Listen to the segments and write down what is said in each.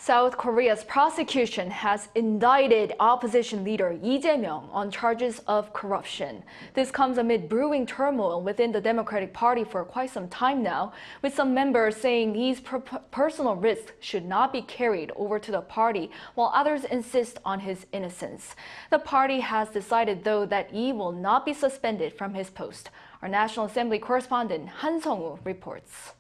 South Korea's prosecution has indicted opposition leader Lee Jae-myung on charges of corruption. This comes amid brewing turmoil within the Democratic Party for quite some time now, with some members saying Lee's personal risks should not be carried over to the party, while others insist on his innocence. The party has decided, though, that Lee will not be suspended from his post. Our National Assembly correspondent Han Seong-woo reports.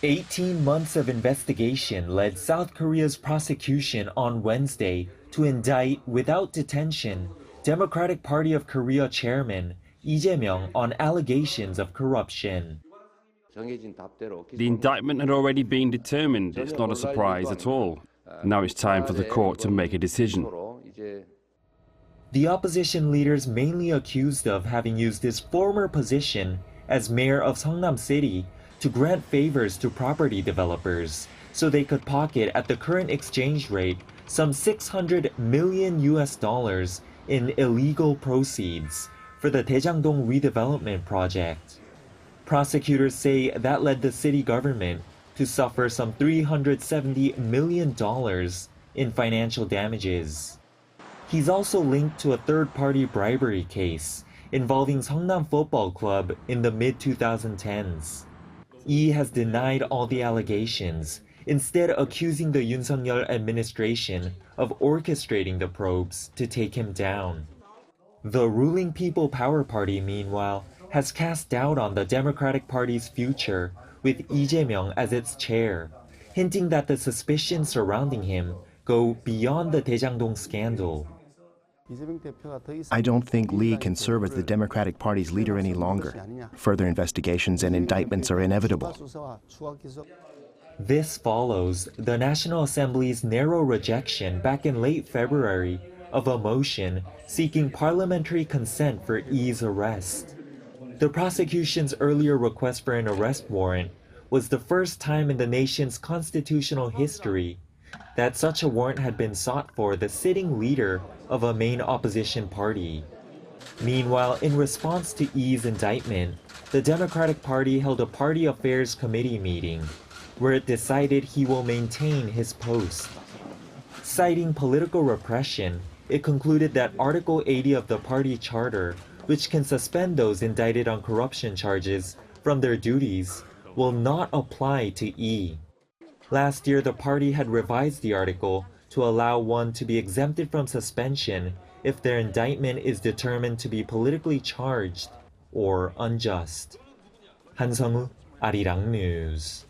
18 months of investigation led South Korea's prosecution on Wednesday to indict without detention Democratic Party of Korea chairman Lee Jae-myung on allegations of corruption. The indictment had already been determined. It's not a surprise at all. Now it's time for the court to make a decision. The opposition leaders mainly accused of having used his former position as mayor of Seongnam City to grant favors to property developers so they could pocket at the current exchange rate some $600 million in illegal proceeds for the Daejang-dong redevelopment project. Prosecutors say that led the city government to suffer some $370 million in financial damages. He's also linked to a third-party bribery case involving Seongnam Football Club in the mid-2010s. Lee has denied all the allegations, instead accusing the Yoon Suk-yeol administration of orchestrating the probes to take him down. The ruling People Power Party, meanwhile, has cast doubt on the Democratic Party's future with Lee Jae-myung as its chair, hinting that the suspicions surrounding him go beyond the Daejang-dong scandal. I don't think Lee can serve as the Democratic Party's leader any longer. Further investigations and indictments are inevitable. This follows the National Assembly's narrow rejection back in late February of a motion seeking parliamentary consent for Lee's arrest. The prosecution's earlier request for an arrest warrant was the first time in the nation's constitutional history that such a warrant had been sought for the sitting leader of a main opposition party. Meanwhile, in response to Lee's indictment, the Democratic Party held a Party Affairs Committee meeting where it decided he will maintain his post. Citing political repression, it concluded that Article 80 of the party charter, which can suspend those indicted on corruption charges from their duties, will not apply to Lee. Last year, the party had revised the article to allow one to be exempted from suspension if their indictment is determined to be politically charged or unjust. Han Seong-woo, Arirang News.